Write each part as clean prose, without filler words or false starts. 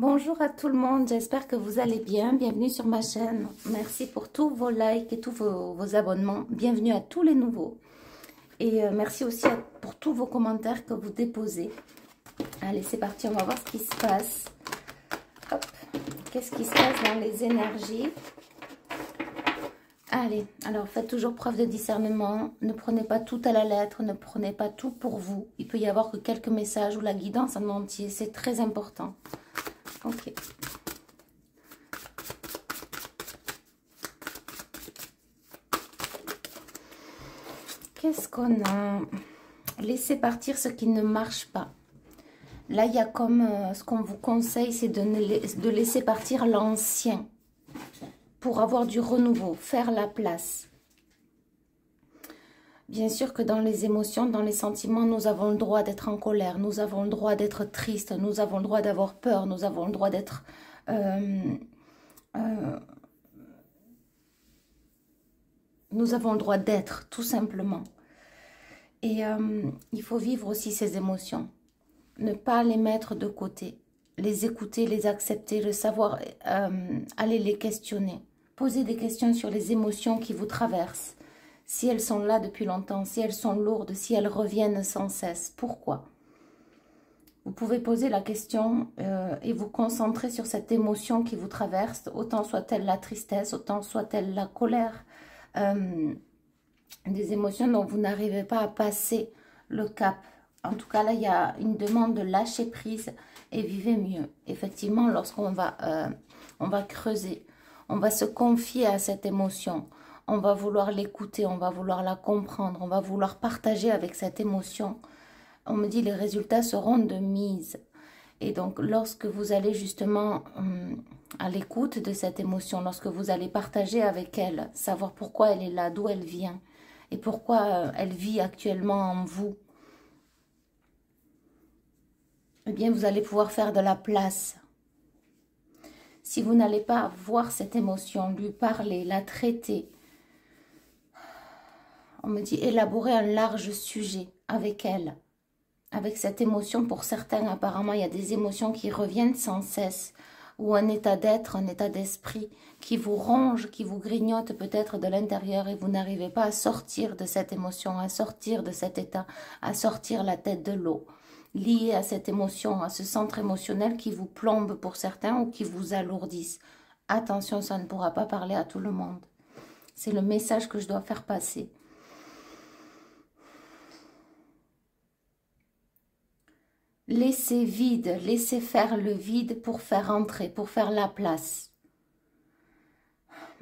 Bonjour à tout le monde, j'espère que vous allez bien. Bienvenue sur ma chaîne. Merci pour tous vos likes et tous vos abonnements. Bienvenue à tous les nouveaux. Et merci aussi pour tous vos commentaires que vous déposez. Allez, c'est parti, on va voir ce qui se passe. Hop, qu'est-ce qui se passe dans les énergies? Allez, alors faites toujours preuve de discernement. Ne prenez pas tout à la lettre, ne prenez pas tout pour vous. Il peut y avoir que quelques messages ou la guidance en entier, c'est très important. Ok. Qu'est-ce qu'on a? Laissez partir ce qui ne marche pas. Là, il y a comme ce qu'on vous conseille, c'est de laisser partir l'ancien pour avoir du renouveau, faire la place. Bien sûr que dans les émotions, dans les sentiments, nous avons le droit d'être en colère, nous avons le droit d'être triste, nous avons le droit d'avoir peur, nous avons le droit d'être... nous avons le droit d'être, tout simplement. Et il faut vivre aussi ces émotions. Ne pas les mettre de côté. Les écouter, les accepter, le savoir, aller les questionner. Poser des questions sur les émotions qui vous traversent. Si elles sont là depuis longtemps, si elles sont lourdes, si elles reviennent sans cesse. Pourquoi? Vous pouvez poser la question et vous concentrer sur cette émotion qui vous traverse. Autant soit-elle la tristesse, autant soit-elle la colère. Des émotions dont vous n'arrivez pas à passer le cap. En tout cas, là, il y a une demande de lâcher prise et vivez mieux. Effectivement, lorsqu'on va creuser, on va se confier à cette émotion. On va vouloir l'écouter, on va vouloir la comprendre, on va vouloir partager avec cette émotion. On me dit les résultats seront de mise. Et donc, lorsque vous allez justement à l'écoute de cette émotion, lorsque vous allez partager avec elle, savoir pourquoi elle est là, d'où elle vient et pourquoi elle vit actuellement en vous, eh bien, vous allez pouvoir faire de la place. Si vous n'allez pas voir cette émotion, lui parler, la traiter, on me dit élaborer un large sujet avec elle, avec cette émotion. Pour certains, apparemment, il y a des émotions qui reviennent sans cesse, ou un état d'être, un état d'esprit qui vous ronge, qui vous grignote peut-être de l'intérieur et vous n'arrivez pas à sortir de cette émotion, à sortir de cet état, à sortir la tête de l'eau, lié à cette émotion, à ce centre émotionnel qui vous plombe pour certains ou qui vous alourdissent. Attention, ça ne pourra pas parler à tout le monde. C'est le message que je dois faire passer. Laissez vide, laissez faire le vide pour faire entrer, pour faire la place.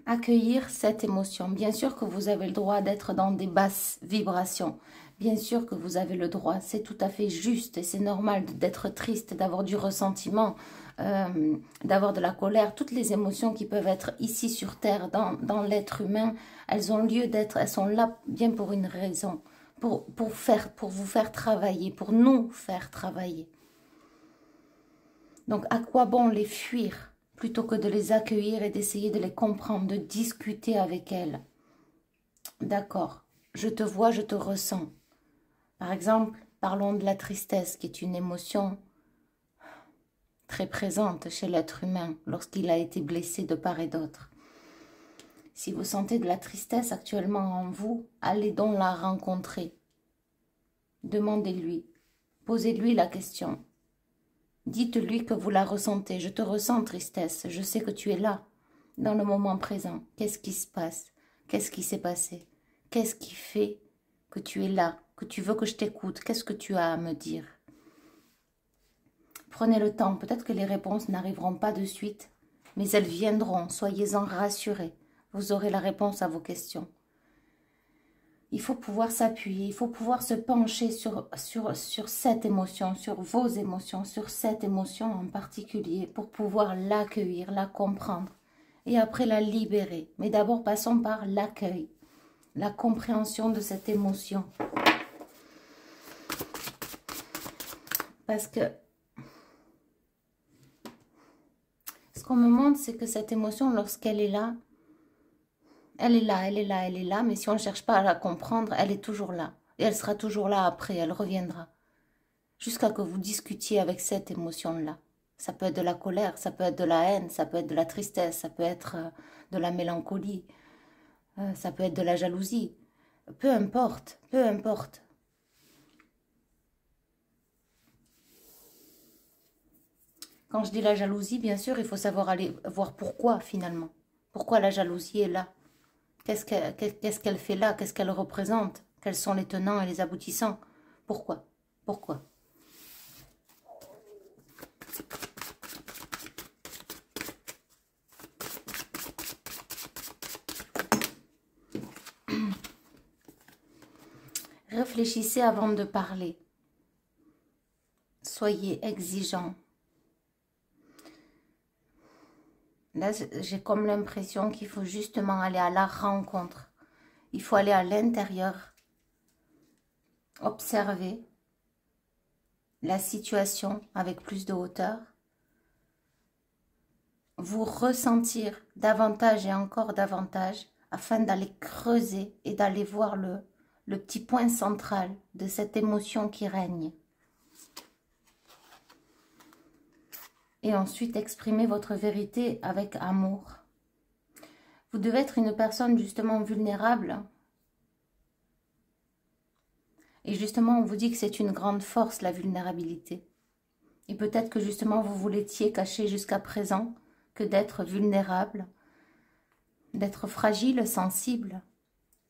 Accueillir cette émotion. Bien sûr que vous avez le droit d'être dans des basses vibrations. Bien sûr que vous avez le droit. C'est tout à fait juste et c'est normal d'être triste, d'avoir du ressentiment, d'avoir de la colère. Toutes les émotions qui peuvent être ici sur Terre, dans l'être humain, elles ont lieu d'être, elles sont là bien pour une raison. Pour vous faire travailler, pour nous faire travailler. Donc, à quoi bon les fuir plutôt que de les accueillir et d'essayer de les comprendre, de discuter avec elles? D'accord, je te vois, je te ressens. Par exemple, parlons de la tristesse, qui est une émotion très présente chez l'être humain lorsqu'il a été blessé de part et d'autre. Si vous sentez de la tristesse actuellement en vous, allez donc la rencontrer. Demandez-lui, posez-lui la question. Dites-lui que vous la ressentez. Je te ressens, tristesse. Je sais que tu es là, dans le moment présent. Qu'est-ce qui se passe? Qu'est-ce qui s'est passé? Qu'est-ce qui fait que tu es là, que tu veux que je t'écoute? Qu'est-ce que tu as à me dire? Prenez le temps. Peut-être que les réponses n'arriveront pas de suite, mais elles viendront. Soyez-en rassurés. Vous aurez la réponse à vos questions. Il faut pouvoir s'appuyer, il faut pouvoir se pencher sur cette émotion, sur vos émotions, sur cette émotion en particulier, pour pouvoir l'accueillir, la comprendre et après la libérer. Mais d'abord, passons par l'accueil, la compréhension de cette émotion. Parce que ce qu'on me montre, c'est que cette émotion, lorsqu'elle est là, elle est là, elle est là, elle est là, mais si on ne cherche pas à la comprendre, elle est toujours là. Et elle sera toujours là après, elle reviendra. Jusqu'à que vous discutiez avec cette émotion-là. Ça peut être de la colère, ça peut être de la haine, ça peut être de la tristesse, ça peut être de la mélancolie, ça peut être de la jalousie. Peu importe, peu importe. Quand je dis la jalousie, bien sûr, il faut savoir aller voir pourquoi finalement. Pourquoi la jalousie est là? Qu'est-ce qu'elle fait là? Qu'est-ce qu'elle représente? Quels sont les tenants et les aboutissants? Pourquoi? Pourquoi? Réfléchissez avant de parler. Soyez exigeants. Là, j'ai comme l'impression qu'il faut justement aller à la rencontre. Il faut aller à l'intérieur, observer la situation avec plus de hauteur, vous ressentir davantage et encore davantage afin d'aller creuser et d'aller voir le petit point central de cette émotion qui règne. Et ensuite, exprimer votre vérité avec amour. Vous devez être une personne justement vulnérable. Et justement, on vous dit que c'est une grande force, la vulnérabilité. Et peut-être que justement, vous vous l'étiez caché jusqu'à présent, que d'être vulnérable, d'être fragile, sensible.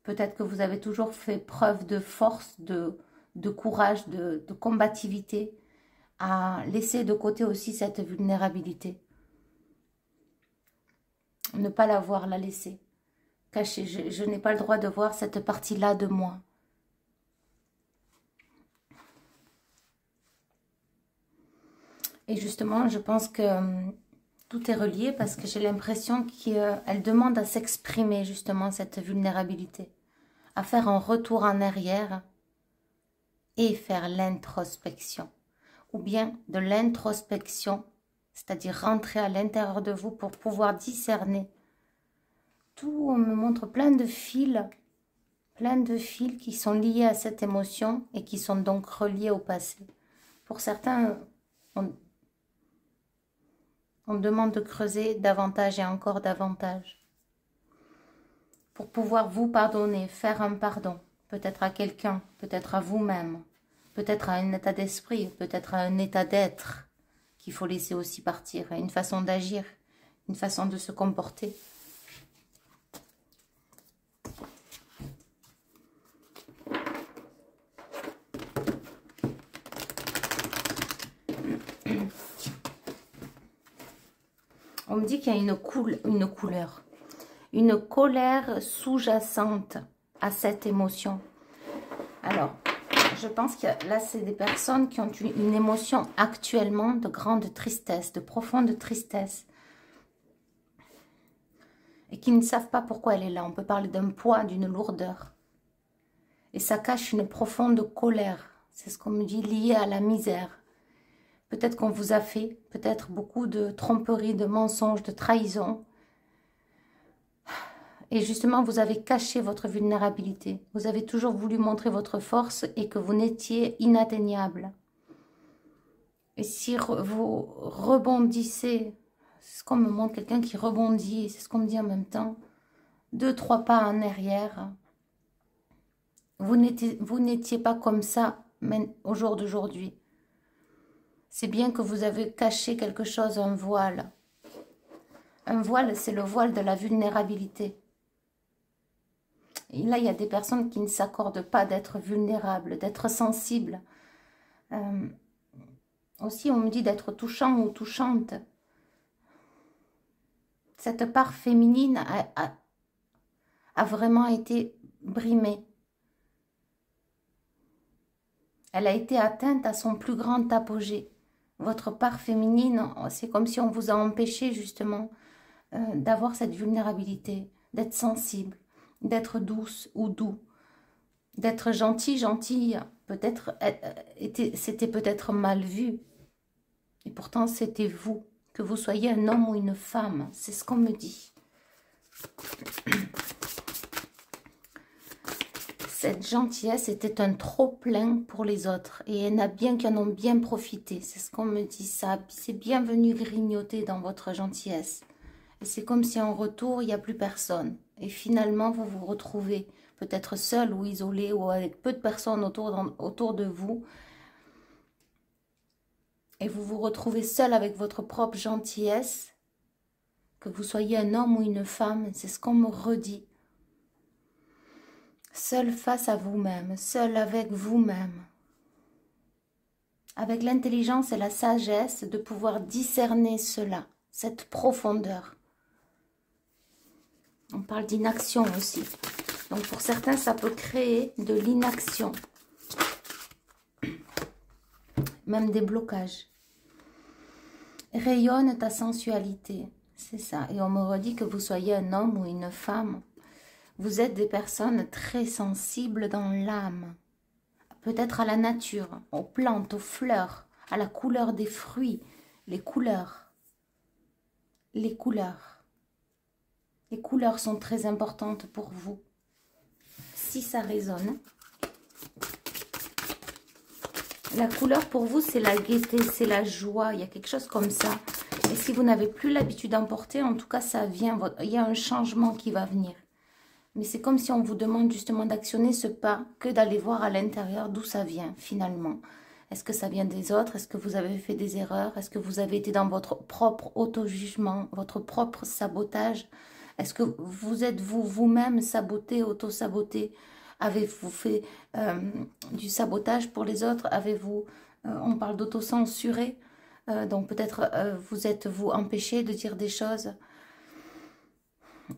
Peut-être que vous avez toujours fait preuve de force, de courage, de combativité, à laisser de côté aussi cette vulnérabilité. Ne pas la voir, la laisser. Cacher, je n'ai pas le droit de voir cette partie-là de moi. Et justement, je pense que tout est relié parce que j'ai l'impression qu'elle demande à s'exprimer justement cette vulnérabilité, à faire un retour en arrière et faire l'introspection. Ou bien de l'introspection, c'est-à-dire rentrer à l'intérieur de vous pour pouvoir discerner. Tout me montre plein de fils qui sont liés à cette émotion et qui sont donc reliés au passé. Pour certains, on demande de creuser davantage et encore davantage pour pouvoir vous pardonner, faire un pardon, peut-être à quelqu'un, peut-être à vous-même, peut-être à un état d'esprit, peut-être à un état d'être qu'il faut laisser aussi partir, à une façon d'agir, une façon de se comporter. On me dit qu'il y a une colère sous-jacente à cette émotion. Alors, je pense que là, c'est des personnes qui ont une émotion actuellement de grande tristesse, de profonde tristesse. Et qui ne savent pas pourquoi elle est là. On peut parler d'un poids, d'une lourdeur. Et ça cache une profonde colère. C'est ce qu'on me dit, lié à la misère. Peut-être qu'on vous a fait, peut-être beaucoup de tromperies, de mensonges, de trahisons. Et justement, vous avez caché votre vulnérabilité. Vous avez toujours voulu montrer votre force et que vous n'étiez inatteignable. Et si vous rebondissez, c'est ce qu'on me montre, quelqu'un qui rebondit, c'est ce qu'on me dit en même temps, 2-3 pas en arrière, vous n'étiez pas comme ça au jour d'aujourd'hui. C'est bien que vous avez caché quelque chose, un voile. Un voile, c'est le voile de la vulnérabilité. Et là, il y a des personnes qui ne s'accordent pas d'être vulnérables, d'être sensibles. Aussi, on me dit d'être touchant ou touchante. Cette part féminine a vraiment été brimée. Elle a été atteinte à son plus grand apogée. Votre part féminine, c'est comme si on vous a empêché justement d'avoir cette vulnérabilité, d'être sensible, d'être douce ou doux, d'être gentil, gentille. Peut-être c'était peut-être mal vu. Et pourtant, c'était vous, que vous soyez un homme ou une femme. C'est ce qu'on me dit. cette gentillesse était un trop-plein pour les autres. Et il y en a bien qui en ont bien profité. C'est ce qu'on me dit, ça. C'est bien venu grignoter dans votre gentillesse. Et c'est comme si en retour, il n'y a plus personne. Et finalement, vous vous retrouvez peut-être seul ou isolé ou avec peu de personnes autour de vous. Et vous vous retrouvez seul avec votre propre gentillesse. Que vous soyez un homme ou une femme, c'est ce qu'on me redit. Seul face à vous-même, seul avec vous-même. Avec l'intelligence et la sagesse de pouvoir discerner cela, cette profondeur. On parle d'inaction aussi. Donc pour certains, ça peut créer de l'inaction. Même des blocages. Rayonne ta sensualité. C'est ça. Et on me redit que vous soyez un homme ou une femme. Vous êtes des personnes très sensibles dans l'âme. Peut-être à la nature, aux plantes, aux fleurs, à la couleur des fruits, les couleurs. Les couleurs. Les couleurs sont très importantes pour vous. Si ça résonne. La couleur pour vous, c'est la gaieté, c'est la joie. Il y a quelque chose comme ça. Et si vous n'avez plus l'habitude d'en porter, en tout cas, ça vient. Il y a un changement qui va venir. Mais c'est comme si on vous demande justement d'actionner ce pas que d'aller voir à l'intérieur d'où ça vient finalement. Est-ce que ça vient des autres? Est-ce que vous avez fait des erreurs? Est-ce que vous avez été dans votre propre auto-jugement, votre propre sabotage? Est-ce que vous êtes vous-même saboté, auto-saboté? Avez-vous fait du sabotage pour les autres? Avez-vous, on parle d'auto-censurer, donc peut-être vous êtes-vous empêché de dire des choses?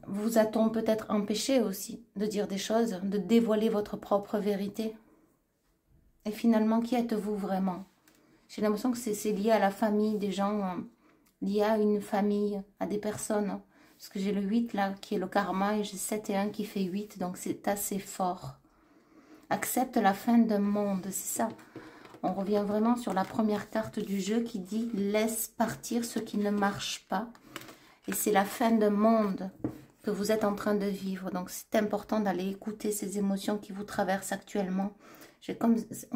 Vous a-t-on peut-être empêché aussi de dire des choses, de dévoiler votre propre vérité? Et finalement, qui êtes-vous vraiment? J'ai l'impression que c'est lié à la famille des gens, lié à une famille, à des personnes. Parce que j'ai le 8 là, qui est le karma, et j'ai 7 et 1 qui fait 8, donc c'est assez fort. Accepte la fin d'un monde, c'est ça. On revient vraiment sur la première carte du jeu qui dit « Laisse partir ce qui ne marche pas ». Et c'est la fin d'un monde que vous êtes en train de vivre. Donc, c'est important d'aller écouter ces émotions qui vous traversent actuellement. On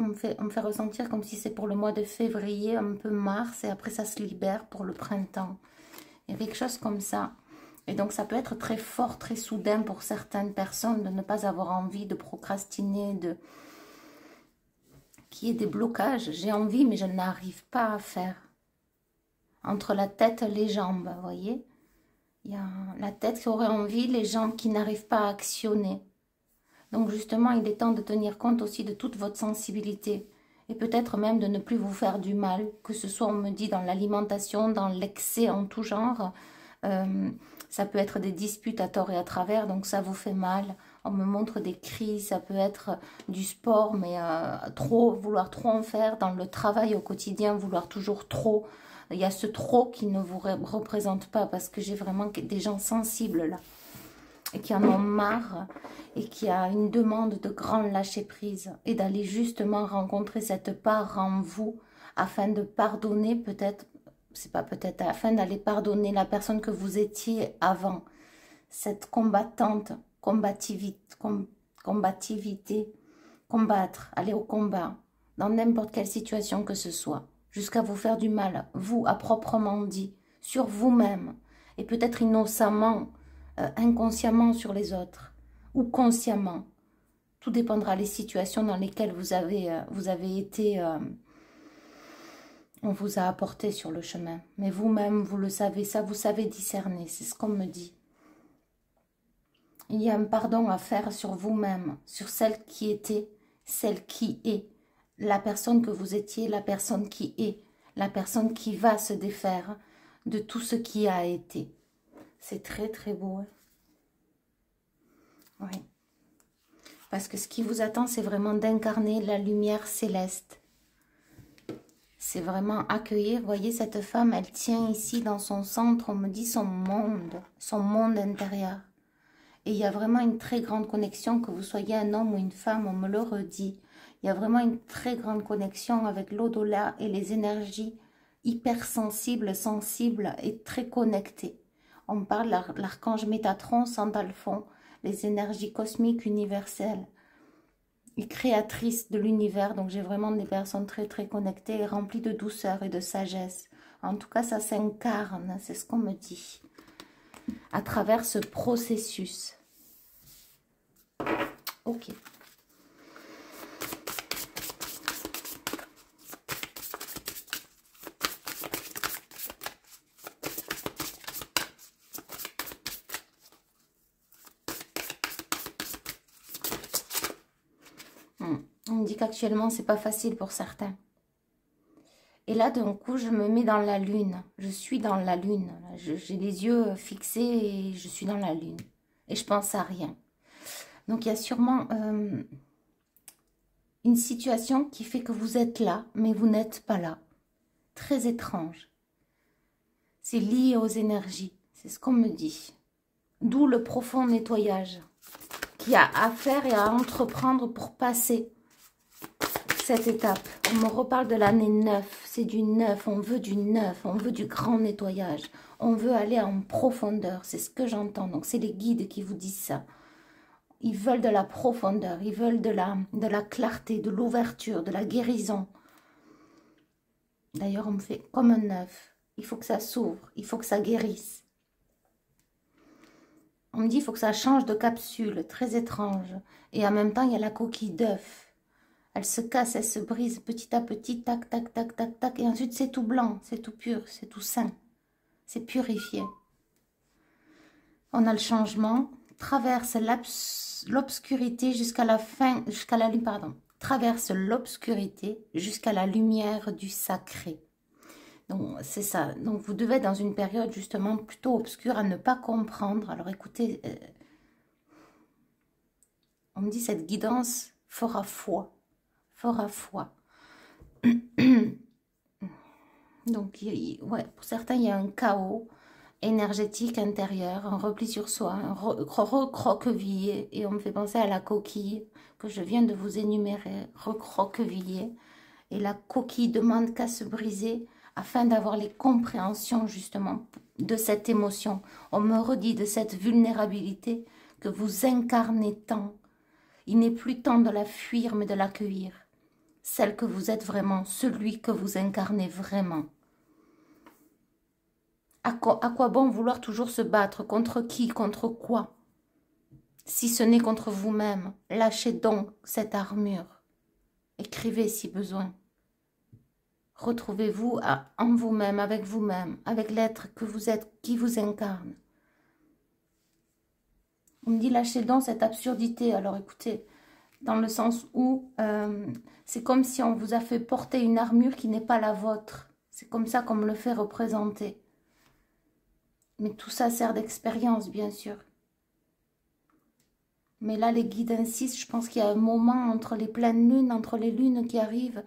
me fait ressentir comme si c'est pour le mois de février, un peu mars, et après ça se libère pour le printemps. Il y a quelque chose comme ça. Et donc, ça peut être très fort, très soudain pour certaines personnes de ne pas avoir envie de procrastiner, qu'il y ait des blocages. J'ai envie, mais je n'arrive pas à faire. Entre la tête et les jambes, vous voyez? Il y a la tête qui aurait envie, les jambes qui n'arrivent pas à actionner. Donc justement, il est temps de tenir compte aussi de toute votre sensibilité. Et peut-être même de ne plus vous faire du mal. Que ce soit, on me dit, dans l'alimentation, dans l'excès en tout genre. Ça peut être des disputes à tort et à travers, donc ça vous fait mal. On me montre des crises, ça peut être du sport, mais vouloir trop en faire. Dans le travail au quotidien, vouloir toujours trop. Il y a ce trop qui ne vous représente pas parce que j'ai vraiment des gens sensibles là et qui en ont marre et qui a une demande de grand lâcher prise et d'aller justement rencontrer cette part en vous afin de pardonner peut-être, c'est pas peut-être, afin d'aller pardonner la personne que vous étiez avant. Cette combativité, combattre, aller au combat dans n'importe quelle situation que ce soit. Jusqu'à vous faire du mal, vous, à proprement dit, sur vous-même, et peut-être innocemment, inconsciemment sur les autres, ou consciemment. Tout dépendra des situations dans lesquelles vous avez été, on vous a apporté sur le chemin. Mais vous-même, vous le savez, ça, vous savez discerner, c'est ce qu'on me dit. Il y a un pardon à faire sur vous-même, sur celle qui était, celle qui est. La personne que vous étiez, la personne qui est, la personne qui va se défaire de tout ce qui a été. C'est très très beau. Hein? Oui. Parce que ce qui vous attend, c'est vraiment d'incarner la lumière céleste. C'est vraiment accueillir. Vous voyez, cette femme, elle tient ici dans son centre, on me dit son monde intérieur. Et il y a vraiment une très grande connexion, que vous soyez un homme ou une femme, on me le redit. Il y a vraiment une très grande connexion avec l'au-delà et les énergies hypersensibles, sensibles et très connectées. On me parle de l'archange Métatron, Sandalphon, les énergies cosmiques universelles. et créatrice de l'univers. Donc j'ai vraiment des personnes très très connectées et remplies de douceur et de sagesse. En tout cas, ça s'incarne, c'est ce qu'on me dit, à travers ce processus. Ok. On me dit qu'actuellement, c'est pas facile pour certains. Et là, d'un coup, je me mets dans la lune. Je suis dans la lune. J'ai les yeux fixés et je suis dans la lune. Et je pense à rien. Donc, il y a sûrement une situation qui fait que vous êtes là, mais vous n'êtes pas là. Très étrange. C'est lié aux énergies. C'est ce qu'on me dit. D'où le profond nettoyage qu'il y a à faire et à entreprendre pour passer cette étape. On me reparle de l'année 9. C'est du neuf. On veut du neuf. On veut du grand nettoyage. On veut aller en profondeur. C'est ce que j'entends. Donc, c'est les guides qui vous disent ça. Ils veulent de la profondeur. Ils veulent de la clarté, de l'ouverture, de la guérison. D'ailleurs, on me fait comme un neuf. Il faut que ça s'ouvre. Il faut que ça guérisse. On me dit qu'il faut que ça change de capsule. Très étrange. Et en même temps, il y a la coquille d'œuf. Elle se casse, elle se brise petit à petit, tac, tac, tac, tac, tac. Et ensuite, c'est tout blanc, c'est tout pur, c'est tout sain. C'est purifié. On a le changement. Traverse l'obscurité jusqu'à la fin, jusqu'à la lumière, pardon. Traverse l'obscurité jusqu'à la lumière du sacré. Donc, c'est ça. Donc, vous devez être dans une période justement plutôt obscure à ne pas comprendre. Alors, écoutez, on me dit cette guidance fera foi. Fera foi. Donc, ouais, pour certains, il y a un chaos énergétique intérieur, un repli sur soi, un recroquevillé. Et on me fait penser à la coquille que je viens de vous énumérer, recroquevillé. Et la coquille demande qu'à se briser afin d'avoir les compréhensions justement de cette émotion. On me redit de cette vulnérabilité que vous incarnez tant. Il n'est plus temps de la fuir, mais de l'accueillir. Celle que vous êtes vraiment, celui que vous incarnez vraiment. À quoi bon vouloir toujours se battre? Contre qui? Contre quoi? Si ce n'est contre vous-même, lâchez donc cette armure. Écrivez si besoin. Retrouvez-vous en vous-même, avec l'être que vous êtes, qui vous incarne. On me dit lâchez donc cette absurdité. Alors écoutez, dans le sens où c'est comme si on vous a fait porter une armure qui n'est pas la vôtre. C'est comme ça qu'on me le fait représenter. Mais tout ça sert d'expérience, bien sûr. Mais là, les guides insistent, je pense qu'il y a un moment entre les pleines lunes, entre les lunes qui arrivent,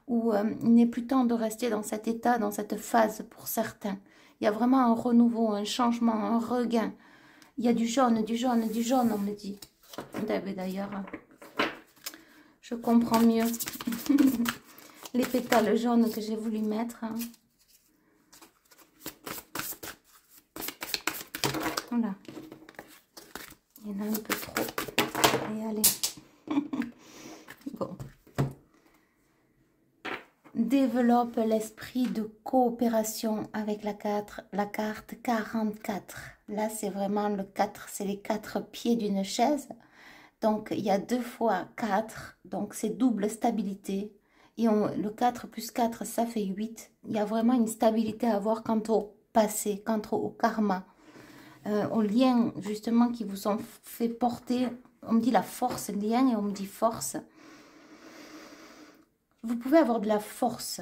où il n'est plus temps de rester dans cet état, dans cette phase pour certains. Il y a vraiment un renouveau, un changement, un regain. Il y a du jaune, du jaune, du jaune, on me dit. D'ailleurs, je comprends mieux les pétales jaunes que j'ai voulu mettre. Voilà. Il y en a un peu trop. Et allez. Bon. Développe l'esprit de coopération avec la carte 44. Là, c'est vraiment le 4, c'est les 4 pieds d'une chaise. Donc, il y a 2 fois 4, donc c'est double stabilité. Et le 4 plus 4, ça fait 8. Il y a vraiment une stabilité à avoir quant au passé, quant au karma. Aux liens, justement, qui vous ont fait porter. On me dit la force, lien, et on me dit force. Vous pouvez avoir de la force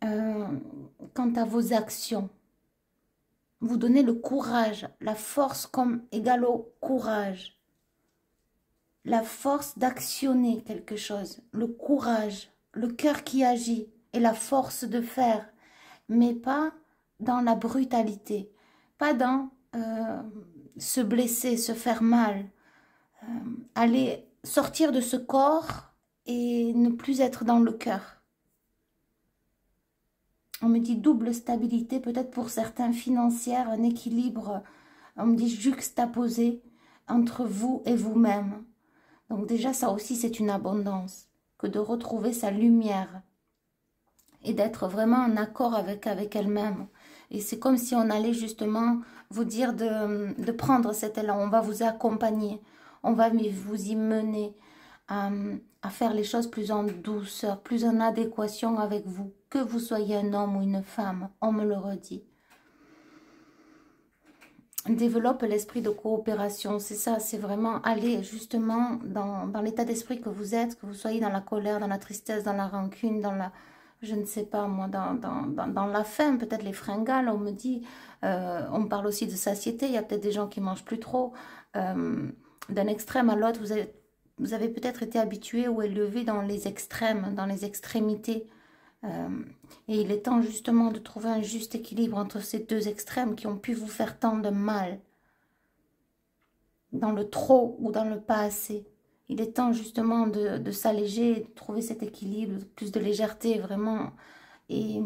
quant à vos actions. Vous donnez le courage, la force comme égale au courage. La force d'actionner quelque chose, le courage, le cœur qui agit et la force de faire, mais pas dans la brutalité, pas dans se blesser, se faire mal, aller sortir de ce corps et ne plus être dans le cœur. On me dit double stabilité, peut-être pour certains financière, un équilibre, on me dit juxtaposé entre vous et vous-même. Donc déjà, ça aussi, c'est une abondance, que de retrouver sa lumière et d'être vraiment en accord avec elle-même. Et c'est comme si on allait justement vous dire de prendre cet élan. On va vous accompagner, on va vous y mener à faire les choses plus en douceur, plus en adéquation avec vous. Que vous soyez un homme ou une femme, on me le redit. Développe l'esprit de coopération, c'est ça, c'est vraiment aller justement dans l'état d'esprit que vous êtes, que vous soyez dans la colère, dans la tristesse, dans la rancune, dans la, je ne sais pas moi, dans la faim, peut-être les fringales, on me dit, on parle aussi de satiété, il y a peut-être des gens qui mangent plus trop, d'un extrême à l'autre, vous avez peut-être été habitué ou élevé dans les extrêmes, dans les extrémités. Et il est temps justement de trouver un juste équilibre entre ces deux extrêmes qui ont pu vous faire tant de mal, dans le trop ou dans le pas assez. Il est temps justement de s'alléger, de trouver cet équilibre, plus de légèreté vraiment. Et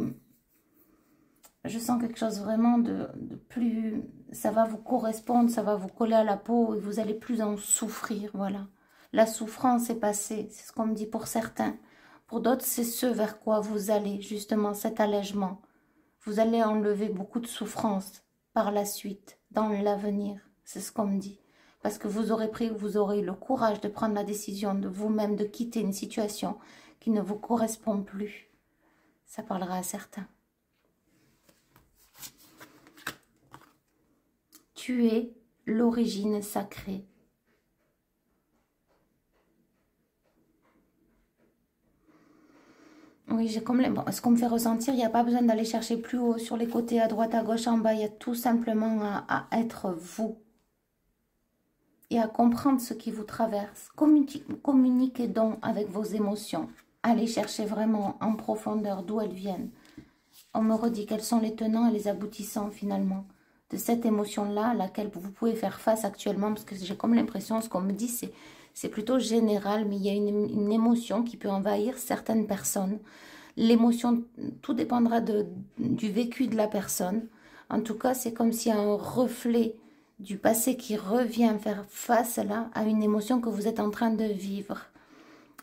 je sens quelque chose vraiment de plus... Ça va vous correspondre, ça va vous coller à la peau et vous allez plus en souffrir, voilà. La souffrance est passée, c'est ce qu'on me dit pour certains. Pour d'autres, c'est ce vers quoi vous allez, justement, cet allègement. Vous allez enlever beaucoup de souffrance par la suite, dans l'avenir. C'est ce qu'on me dit. Parce que vous aurez eu le courage de prendre la décision de vous-même de quitter une situation qui ne vous correspond plus. Ça parlera à certains. Tu es l'origine sacrée. Oui, j'ai comme ce qu'on me fait ressentir, il n'y a pas besoin d'aller chercher plus haut, sur les côtés, à droite, à gauche, en bas. Il y a tout simplement à être vous. Et à comprendre ce qui vous traverse. Communiquez donc avec vos émotions. Allez chercher vraiment en profondeur d'où elles viennent. On me redit quels sont les tenants et les aboutissants finalement de cette émotion-là à laquelle vous pouvez faire face actuellement. Parce que j'ai comme l'impression, ce qu'on me dit, c'est plutôt général, mais il y a une émotion qui peut envahir certaines personnes. L'émotion, tout dépendra du vécu de la personne. En tout cas, c'est comme s'il y a un reflet du passé qui revient faire face là à une émotion que vous êtes en train de vivre.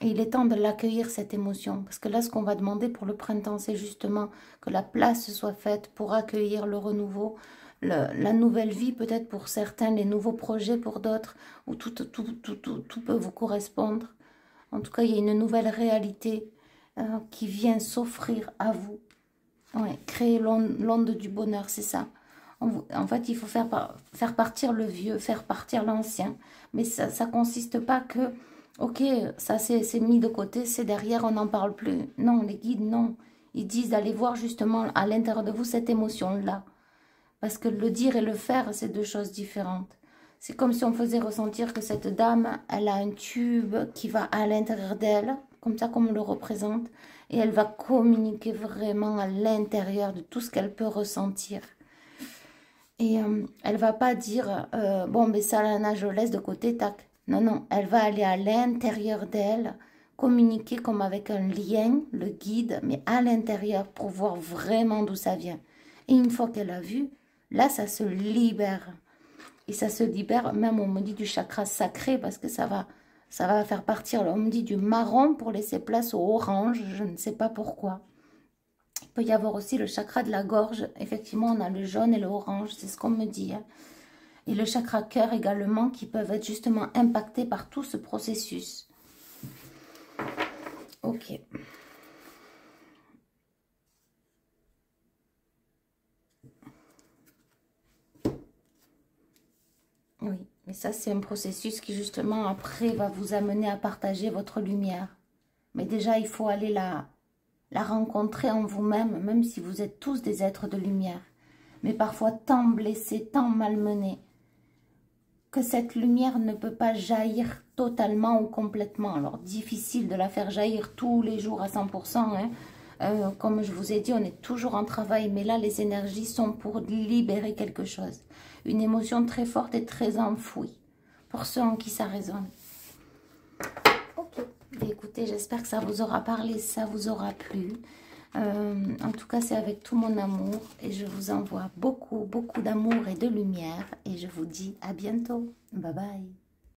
Et il est temps de l'accueillir, cette émotion. Parce que là, ce qu'on va demander pour le printemps, c'est justement que la place soit faite pour accueillir le renouveau, la nouvelle vie peut-être pour certains, les nouveaux projets pour d'autres, où tout peut vous correspondre. En tout cas, il y a une nouvelle réalité qui vient s'offrir à vous. Ouais, créer l'onde du bonheur, c'est ça. En fait, il faut faire partir le vieux, faire partir l'ancien. Mais ça ne consiste pas que, ok, ça c'est mis de côté, c'est derrière, on n'en parle plus. Non, les guides, non. Ils disent d'aller voir justement à l'intérieur de vous cette émotion-là. Parce que le dire et le faire, c'est deux choses différentes. C'est comme si on faisait ressentir que cette dame, elle a un tube qui va à l'intérieur d'elle, comme ça comme on le représente, et elle va communiquer vraiment à l'intérieur de tout ce qu'elle peut ressentir. Et elle va pas dire, bon, mais ça, là, je laisse de côté, tac. Non, non, elle va aller à l'intérieur d'elle, communiquer comme avec un lien, le guide, mais à l'intérieur pour voir vraiment d'où ça vient. Et une fois qu'elle a vu, là, ça se libère. Et ça se libère, même on me dit du chakra sacré, parce que ça va faire partir, on me dit du marron pour laisser place au orange, je ne sais pas pourquoi. Il peut y avoir aussi le chakra de la gorge, effectivement on a le jaune et le orange, c'est ce qu'on me dit. Hein. Et le chakra cœur également, qui peuvent être justement impactés par tout ce processus. Ok. Oui, mais ça c'est un processus qui justement après va vous amener à partager votre lumière. Mais déjà il faut aller la rencontrer en vous-même, même si vous êtes tous des êtres de lumière. Mais parfois tant blessés, tant malmenés, que cette lumière ne peut pas jaillir totalement ou complètement. Alors difficile de la faire jaillir tous les jours à 100%. Hein. Comme je vous ai dit, on est toujours en travail, mais là les énergies sont pour libérer quelque chose. Une émotion très forte et très enfouie, pour ceux en qui ça résonne. Ok, écoutez, j'espère que ça vous aura parlé, ça vous aura plu. En tout cas, c'est avec tout mon amour et je vous envoie beaucoup, beaucoup d'amour et de lumière. Et je vous dis à bientôt. Bye bye.